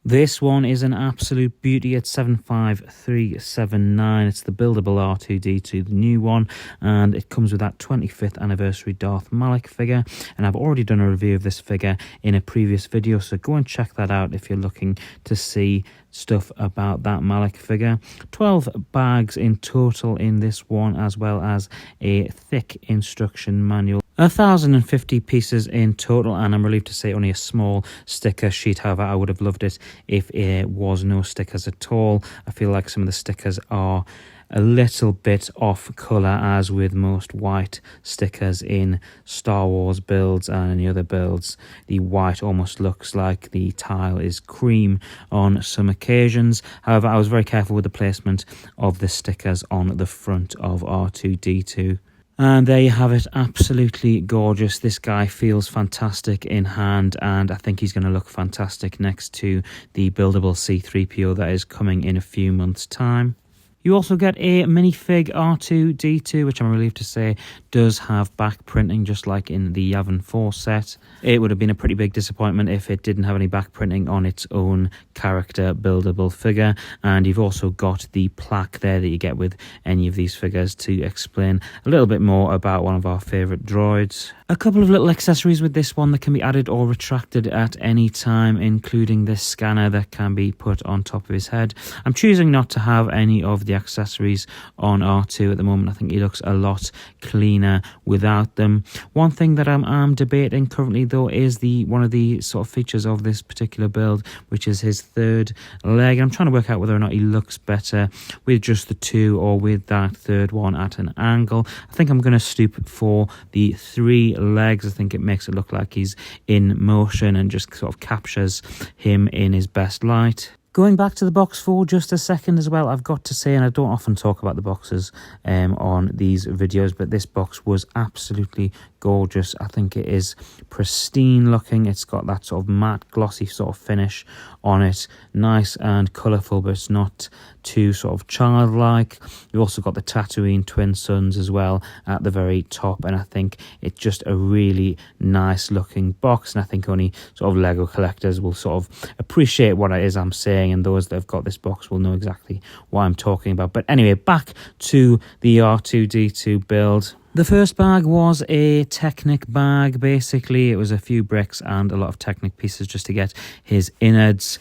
This one is an absolute beauty at 75379. It's the Buildable R2-D2, the new one, and it comes with that 25th anniversary Darth Malak figure. And I've already done a review of this figure in a previous video, so go and check that out if you're looking to see stuff about that Malak figure. 12 bags in total in this one, as well as a thick instruction manual. 1,050 pieces in total, and I'm relieved to say only a small sticker sheet. However, I would have loved it if it was no stickers at all. I feel like some of the stickers are a little bit off colour, as with most white stickers in Star Wars builds and any other builds. The white almost looks like the tile is cream on some occasions. However, I was very careful with the placement of the stickers on the front of R2-D2. And there you have it, absolutely gorgeous. This guy feels fantastic in hand, and I think he's going to look fantastic next to the Buildable C-3PO that is coming in a few months' time. You also get a minifig R2-D2, which I'm relieved to say does have back printing, just like in the Yavin 4 set. It would have been a pretty big disappointment if it didn't have any back printing on its own character buildable figure. And you've also got the plaque there that you get with any of these figures to explain a little bit more about one of our favourite droids. A couple of little accessories with this one that can be added or retracted at any time, including this scanner that can be put on top of his head. I'm choosing not to have any of the accessories on R2 at the moment. I think he looks a lot cleaner without them. One thing that I'm debating currently though is one of the sort of features of this particular build, which is his third leg. I'm trying to work out whether or not he looks better with just the two or with that third one at an angle. I think I'm going to stoop for the 3 legs. I think it makes it look like he's in motion and just sort of captures him in his best light. Going back to the box for just a second as well, I've got to say, and I don't often talk about the boxes on these videos, but this box was absolutely gorgeous. I think it is pristine looking. It's got that sort of matte glossy sort of finish on it, nice and colourful, but it's not too sort of childlike. You've also got the Tatooine twin suns as well at the very top, and I think it's just a really nice looking box, and I think only sort of Lego collectors will sort of appreciate what it is I'm saying, and those that have got this box will know exactly what I'm talking about. But anyway, back to the R2-D2 build. The first bag was a Technic bag. Basically, it was a few bricks and a lot of Technic pieces just to get his innards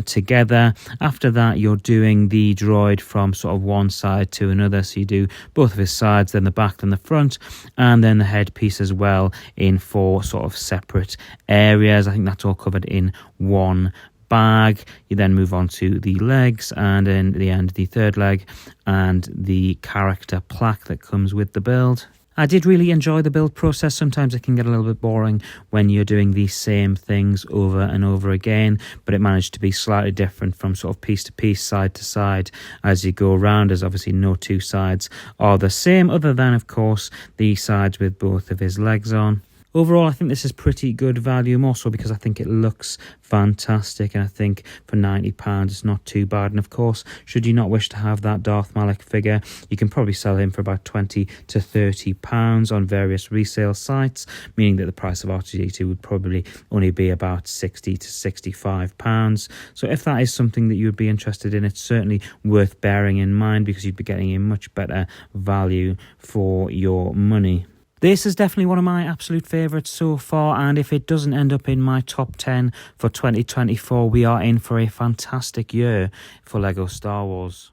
together. After that, you're doing the droid from sort of one side to another. So you do both of his sides, then the back, then the front, and then the headpiece as well in 4 sort of separate areas. I think that's all covered in one bag. You then move on to the legs, and in the end the third leg and the character plaque that comes with the build. I did really enjoy the build process. Sometimes it can get a little bit boring when you're doing the same things over and over again, but it managed to be slightly different from sort of piece to piece, side to side as you go around, as obviously no 2 sides are the same, other than of course the sides with both of his legs on. Overall, I think this is pretty good value, more so because I think it looks fantastic, and I think for £90 it's not too bad. And of course, should you not wish to have that Darth Malak figure, you can probably sell him for about £20 to £30 on various resale sites, meaning that the price of R2-D2 would probably only be about £60 to £65. So if that is something that you would be interested in, it's certainly worth bearing in mind, because you'd be getting a much better value for your money. This is definitely one of my absolute favourites so far, and if it doesn't end up in my top 10 for 2024, we are in for a fantastic year for LEGO Star Wars.